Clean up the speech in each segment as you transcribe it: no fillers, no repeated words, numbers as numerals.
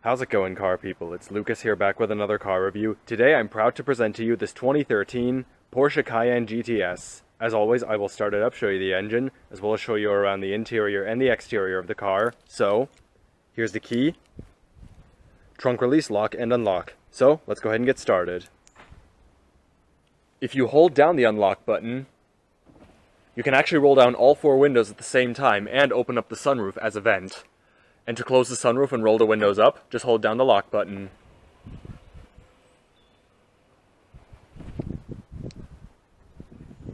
How's it going, car people? It's Lucas here, back with another car review. Today I'm proud to present to you this 2013 Porsche Cayenne GTS. As always, I will start it up, show you the engine, as well as show you around the interior and the exterior of the car. So, here's the key, trunk release, lock and unlock. So, let's go ahead and get started. If you hold down the unlock button, you can actually roll down all four windows at the same time and open up the sunroof as a vent. And to close the sunroof and roll the windows up, just hold down the lock button.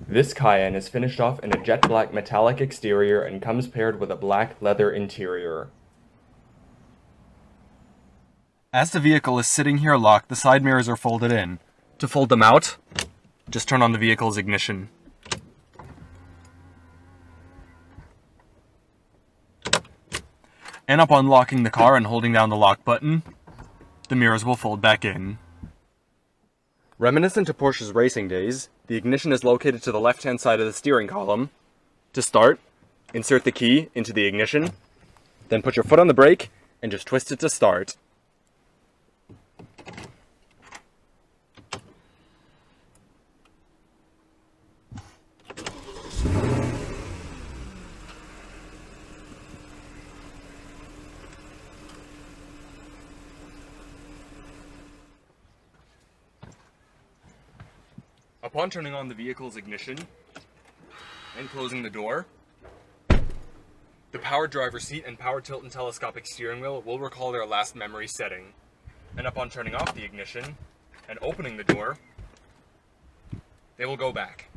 This Cayenne is finished off in a jet black metallic exterior and comes paired with a black leather interior. As the vehicle is sitting here locked, the side mirrors are folded in. To fold them out, just turn on the vehicle's ignition. And upon locking the car and holding down the lock button, the mirrors will fold back in. Reminiscent to Porsche's racing days, the ignition is located to the left-hand side of the steering column. To start, insert the key into the ignition, then put your foot on the brake and just twist it to start. Upon turning on the vehicle's ignition and closing the door, the power driver's seat and power tilt and telescopic steering wheel will recall their last memory setting. And upon turning off the ignition and opening the door, they will go back.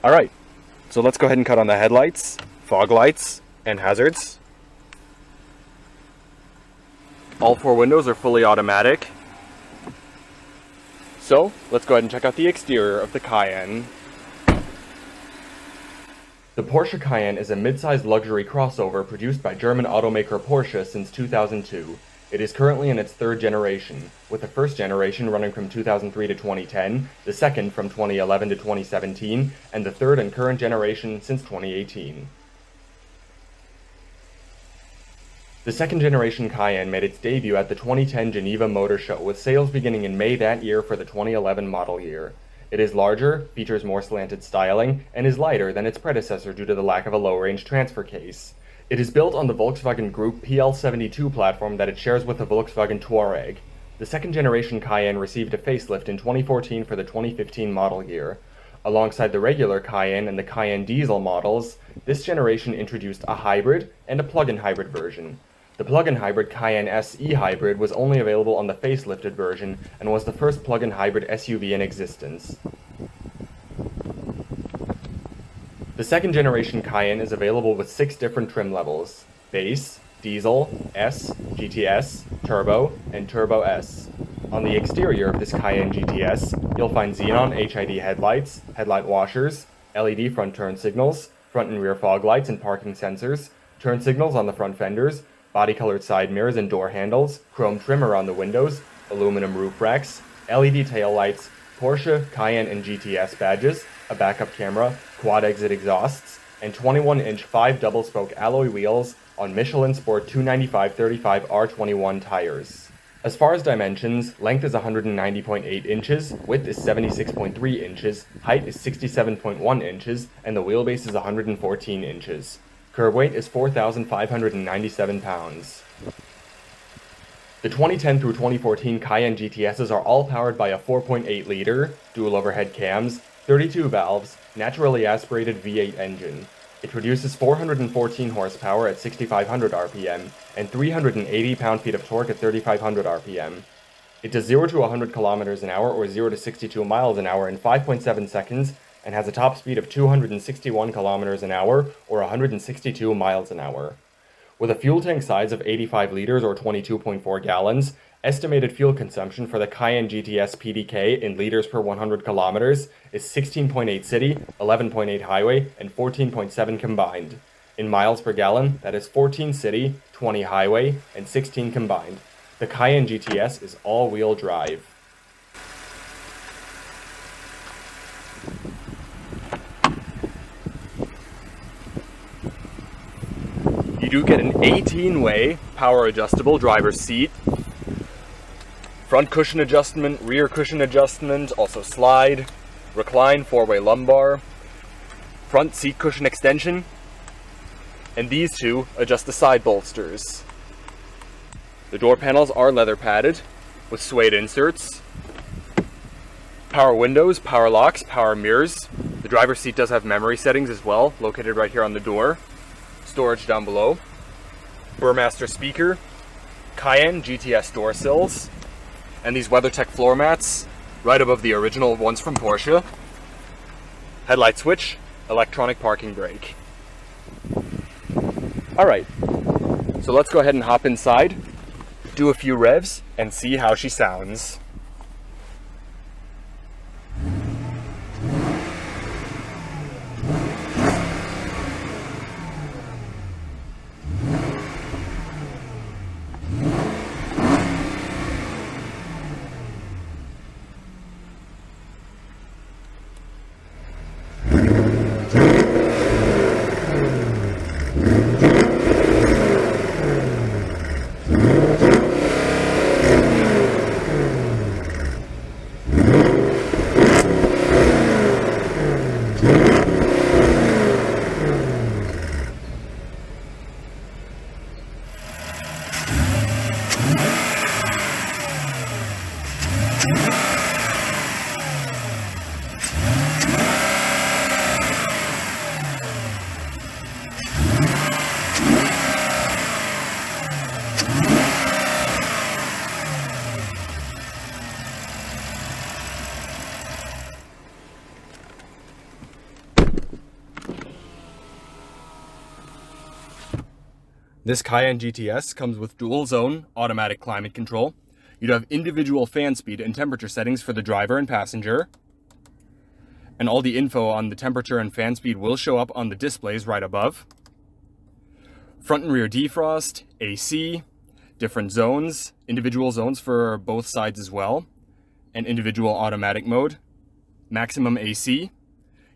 Alright, so let's go ahead and cut on the headlights, fog lights, and hazards. All four windows are fully automatic. So, let's go ahead and check out the exterior of the Cayenne. The Porsche Cayenne is a mid-sized luxury crossover produced by German automaker Porsche since 2002. It is currently in its third generation, with the first generation running from 2003 to 2010, the second from 2011 to 2017, and the third and current generation since 2018. The second generation Cayenne made its debut at the 2010 Geneva Motor Show, with sales beginning in May that year for the 2011 model year. It is larger, features more slanted styling, and is lighter than its predecessor due to the lack of a low-range transfer case. It is built on the Volkswagen Group PL72 platform that it shares with the Volkswagen Touareg. The second generation Cayenne received a facelift in 2014 for the 2015 model year. Alongside the regular Cayenne and the Cayenne diesel models, this generation introduced a hybrid and a plug-in hybrid version. The plug-in hybrid Cayenne SE Hybrid was only available on the facelifted version and was the first plug-in hybrid SUV in existence. The second generation Cayenne is available with 6 different trim levels: Base, Diesel, S, GTS, Turbo, and Turbo S. On the exterior of this Cayenne GTS, you'll find xenon HID headlights, headlight washers, LED front turn signals, front and rear fog lights and parking sensors, turn signals on the front fenders, body-colored side mirrors and door handles, chrome trim around the windows, aluminum roof racks, LED tail lights, Porsche, Cayenne, and GTS badges, a backup camera, quad exit exhausts, and 21-inch 5 double-spoke alloy wheels on Michelin Sport 295/35 R21 tires. As far as dimensions, length is 190.8 inches, width is 76.3 inches, height is 67.1 inches, and the wheelbase is 114 inches. Curb weight is 4,597 pounds. The 2010 through 2014 Cayenne GTSs are all powered by a 4.8-liter, dual overhead cams, 32 valves, naturally aspirated V8 engine. It produces 414 horsepower at 6,500 RPM and 380 pound-feet of torque at 3,500 RPM. It does 0 to 100 kilometers an hour or 0 to 62 miles an hour in 5.7 seconds and has a top speed of 261 kilometers an hour or 162 miles an hour. With a fuel tank size of 85 liters or 22.4 gallons, estimated fuel consumption for the Cayenne GTS PDK in liters per 100 kilometers is 16.8 city, 11.8 highway, and 14.7 combined. In miles per gallon, that is 14 city, 20 highway, and 16 combined. The Cayenne GTS is all-wheel drive. You do get an 18-way power adjustable driver's seat, front cushion adjustment, rear cushion adjustment, also slide, recline, 4-way lumbar, front seat cushion extension, and these two adjust the side bolsters. The door panels are leather padded with suede inserts, power windows, power locks, power mirrors. The driver's seat does have memory settings as well, located right here on the door. Storage down below. Burmaster speaker, Cayenne GTS door sills, and these WeatherTech floor mats right above the original ones from Porsche. Headlight switch, electronic parking brake. Alright, so let's go ahead and hop inside, do a few revs, and see how she sounds. This Cayenne GTS comes with dual zone automatic climate control. You'd have individual fan speed and temperature settings for the driver and passenger. And all the info on the temperature and fan speed will show up on the displays right above. Front and rear defrost, AC, different zones, individual zones for both sides as well, and individual automatic mode, maximum AC.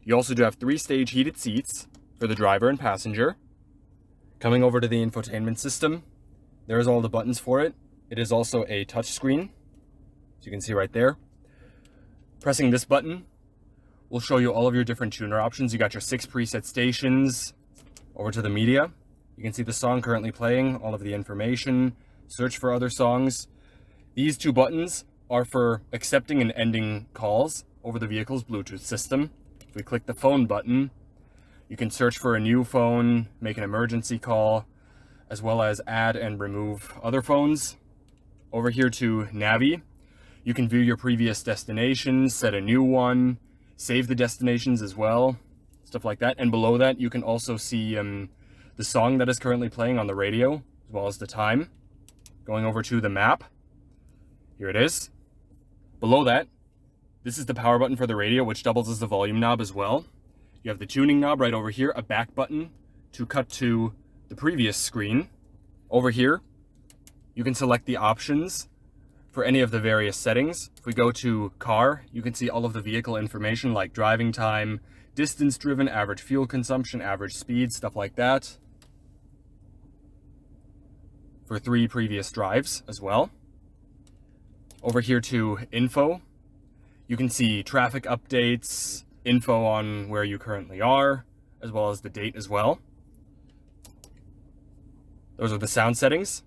You also do have 3-stage heated seats for the driver and passenger. Coming over to the infotainment system, there's all the buttons for it. It is also a touch screen, as you can see right there. Pressing this button will show you all of your different tuner options. You got your 6 preset stations. Over to the media, you can see the song currently playing, all of the information, search for other songs. These 2 buttons are for accepting and ending calls over the vehicle's Bluetooth system. If we click the phone button, you can search for a new phone, make an emergency call, as well as add and remove other phones. Over here to Navi, you can view your previous destinations, set a new one, save the destinations as well, stuff like that. And below that, you can also see the song that is currently playing on the radio, as well as the time. Going over to the map, here it is. Below that, this is the power button for the radio, which doubles as the volume knob as well. You have the tuning knob right over here, a back button to cut to the previous screen. Over here, you can select the options for any of the various settings. If we go to car, you can see all of the vehicle information like driving time, distance driven, average fuel consumption, average speed, stuff like that. For 3 previous drives as well. Over here to info, you can see traffic updates, info on where you currently are, as well as the date as well. Those are the sound settings.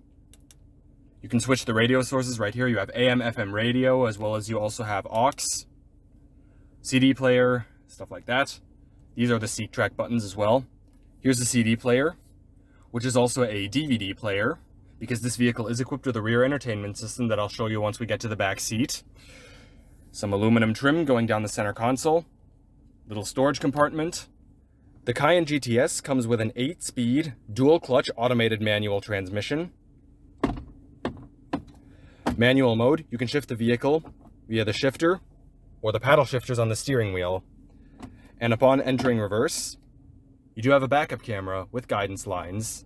You can switch the radio sources right here. You have AM, FM radio, as well as you also have aux, CD player, stuff like that. These are the seat track buttons as well. Here's the CD player, which is also a DVD player, because this vehicle is equipped with a rear entertainment system that I'll show you once we get to the back seat. Some aluminum trim going down the center console. Little storage compartment. The Cayenne GTS comes with an 8-speed, dual-clutch automated manual transmission. Manual mode, you can shift the vehicle via the shifter or the paddle shifters on the steering wheel. And upon entering reverse, You do have a backup camera with guidance lines.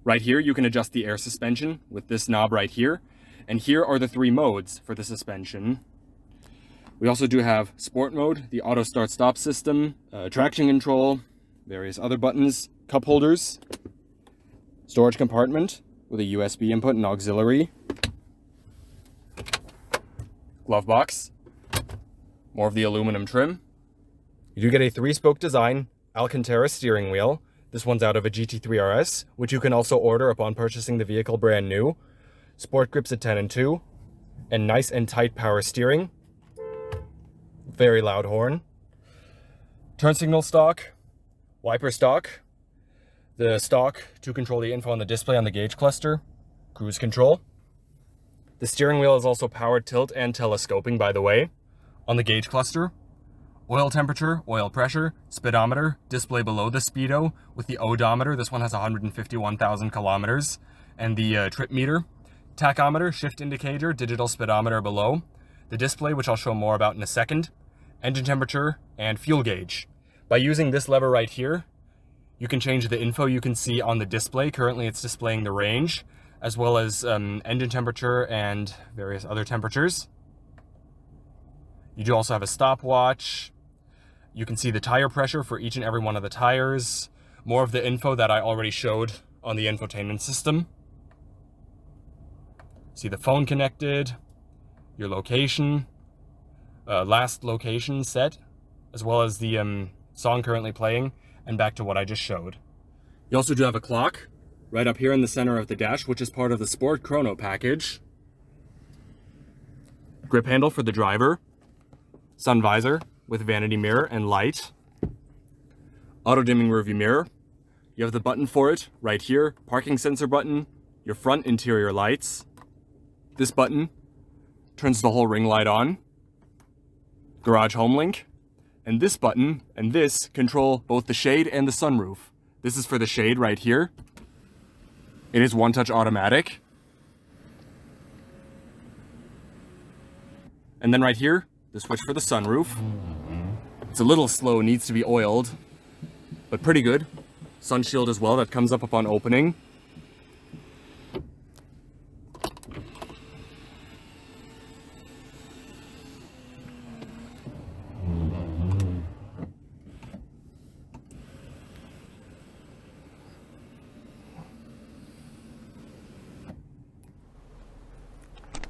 Right here, you can adjust the air suspension with this knob right here. And here are the 3 modes for the suspension. We also do have sport mode, the auto start stop system, traction control, various other buttons, cup holders, storage compartment with a USB input and auxiliary, glove box, more of the aluminum trim. You do get a 3-spoke design Alcantara steering wheel. This one's out of a GT3 RS, which you can also order upon purchasing the vehicle brand new. Sport grips at 10 and 2, and nice and tight power steering. Very loud horn. Turn signal stalk, wiper stalk, the stalk to control the info on the display on the gauge cluster, cruise control. The steering wheel is also power tilt and telescoping, by the way. On the gauge cluster, oil temperature, oil pressure, speedometer, display below the speedo with the odometer. This one has 151,000 kilometers. And the trip meter, tachometer, shift indicator, digital speedometer below. The display, which I'll show more about in a second. Engine temperature, and fuel gauge. By using this lever right here, you can change the info you can see on the display. Currently it's displaying the range, as well as engine temperature and various other temperatures. You do also have a stopwatch. You can see the tire pressure for each and every one of the tires. More of the info that I already showed on the infotainment system. See the phone connected, your location, last location set, as well as the song currently playing, and back to what I just showed. You also do have a clock right up here in the center of the dash, which is part of the Sport Chrono package. Grip handle for the driver. Sun visor with vanity mirror and light. Auto dimming rearview mirror. You have the button for it right here. Parking sensor button. Your front interior lights. This button turns the whole ring light on. Garage home link. And this button and this control both the shade and the sunroof. This is for the shade right here. It is one-touch automatic. And then right here, the switch for the sunroof. It's a little slow, needs to be oiled, but pretty good. Sun shield as well, that comes up upon opening.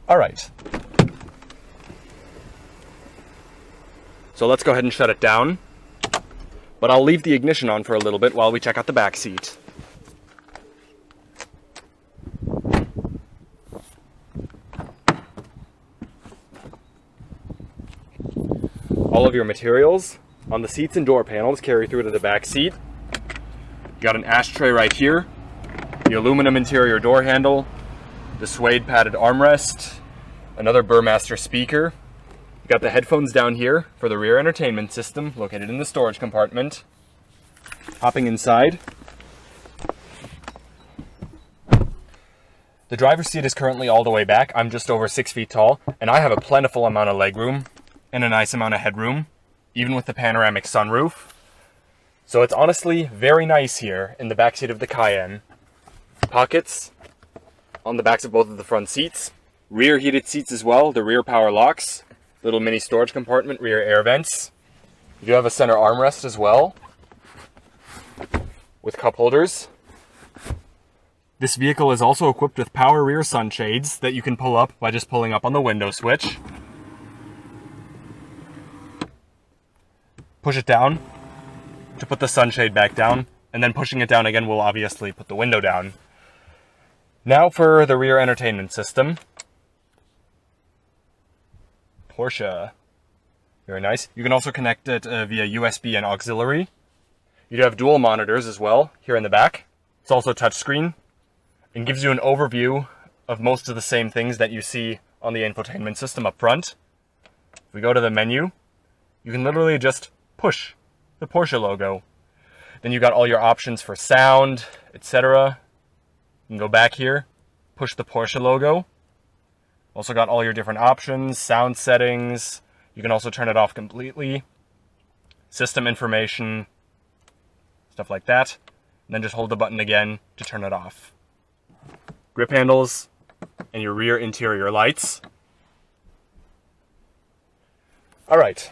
All right. So let's go ahead and shut it down. But I'll leave the ignition on for a little bit while we check out the back seat. All of your materials on the seats and door panels carry through to the back seat. You got an ashtray right here, the aluminum interior door handle, the suede padded armrest, another Burmaster speaker. You got the headphones down here for the rear entertainment system located in the storage compartment. Hopping inside. The driver's seat is currently all the way back. I'm just over 6 feet tall, and I have a plentiful amount of legroom and a nice amount of headroom, even with the panoramic sunroof. So it's honestly very nice here in the backseat of the Cayenne. Pockets on the backs of both of the front seats. Rear heated seats as well, the rear power locks. Little mini storage compartment, rear air vents. You do have a center armrest as well, with cup holders. This vehicle is also equipped with power rear sunshades that you can pull up by just pulling up on the window switch. Push it down to put the sunshade back down, and then pushing it down again will obviously put the window down. Now for the rear entertainment system. Porsche. Very nice. You can also connect it via USB and auxiliary. You do have dual monitors as well here in the back. It's also touchscreen and gives you an overview of most of the same things that you see on the infotainment system up front. If we go to the menu, you can literally just push the Porsche logo. Then you got all your options for sound, etc. You can go back here, push the Porsche logo. Also got all your different options, sound settings. You can also turn it off completely. System information, stuff like that. And then just hold the button again to turn it off. Grip handles and your rear interior lights. All right.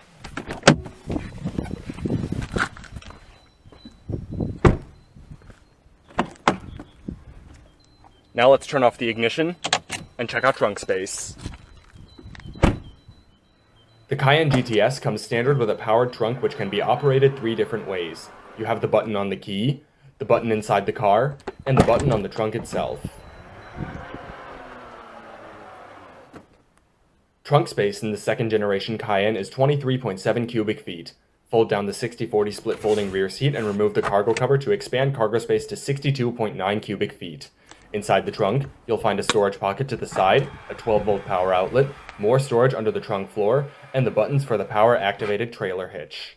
Now let's turn off the ignition and check out trunk space. The Cayenne GTS comes standard with a powered trunk which can be operated 3 different ways. You have the button on the key, the button inside the car, and the button on the trunk itself. Trunk space in the second generation Cayenne is 23.7 cubic feet. Fold down the 60/40 split folding rear seat and remove the cargo cover to expand cargo space to 62.9 cubic feet. Inside the trunk, you'll find a storage pocket to the side, a 12-volt power outlet, more storage under the trunk floor, and the buttons for the power-activated trailer hitch.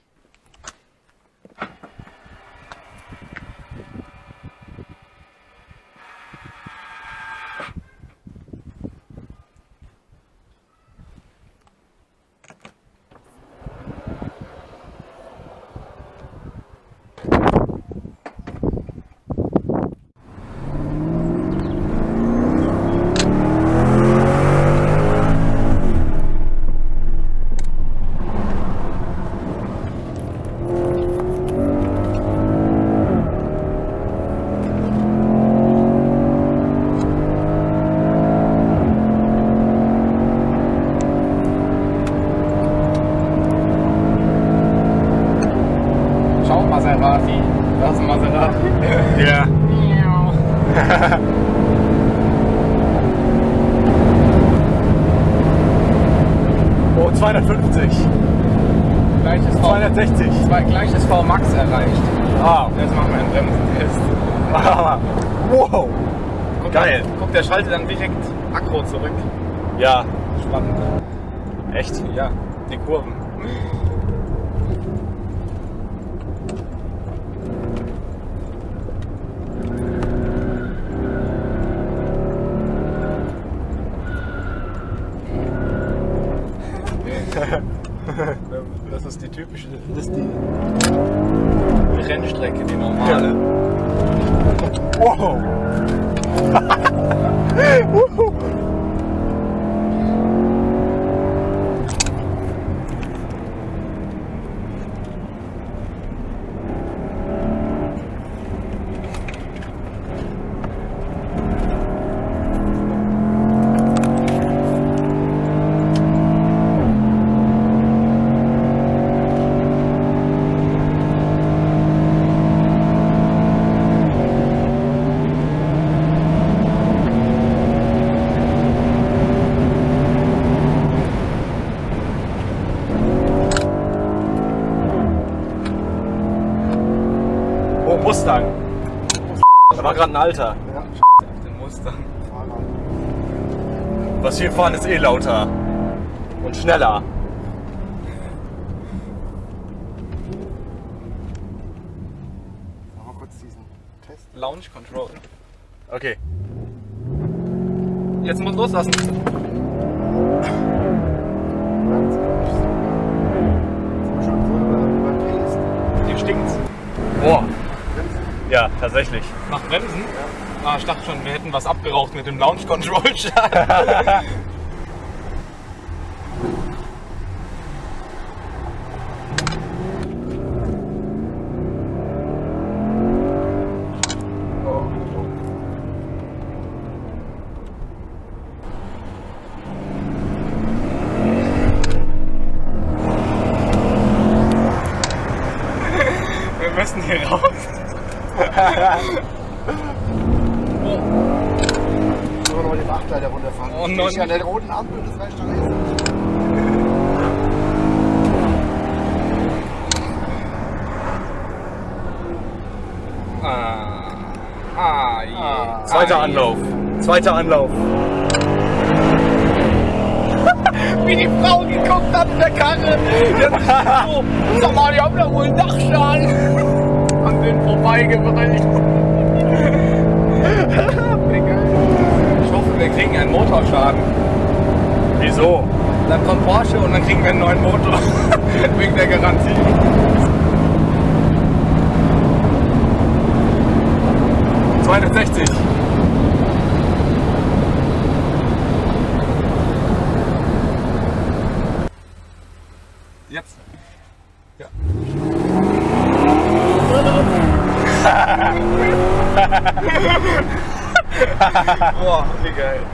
Maserati. Das ist ein Maserati. Ja. Oh, 250. Gleiches 260. Gleiches V-Max erreicht. Ah. Jetzt machen wir einen Bremsentest. Wow. Geil. Guck, der schaltet dann direkt aggro zurück. Ja. Spannend. Echt? Ja, die Kurven. Das ist die typische, das ist die Rennstrecke, die normale. Ja. Wow. Oh, Mustang. Da war gerade ein Alter. Ja, auf den Mustang. Was wir fahren ist eh lauter. Und schneller. Machen wir kurz diesen Test. Launch Control. Okay. Jetzt muss loslassen. Dir stinkt's. Boah. Ja, tatsächlich. Nach Bremsen? Ja. Ah, ich dachte schon, wir hätten was abgeraucht mit dem Launch Control. Wir müssen hier raus. Oh. Sollen wir nochmal den Achtleiter runterfahren? Oh, Ich an der roten Ampel, das reicht doch jetzt. Je. Zweiter Anlauf. Zweiter Anlauf. Wie die Frau geguckt hat in der Karre. So, sag mal, die haben da wohl einen Dachschaden. An den vorbeigebrüllt. Ich hoffe, wir kriegen einen Motorschaden. Wieso? Dann kommt Porsche und dann kriegen wir einen neuen Motor. Wegen der Garantie. 260. Jetzt. Ja. Boah, wie geil.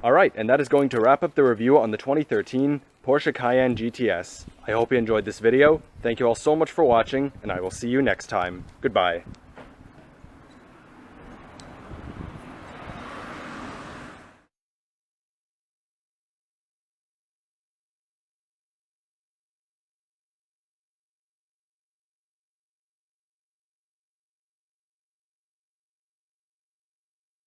Alright, and that is going to wrap up the review on the 2013 Porsche Cayenne GTS. I hope you enjoyed this video. Thank you all so much for watching, and I will see you next time. Goodbye.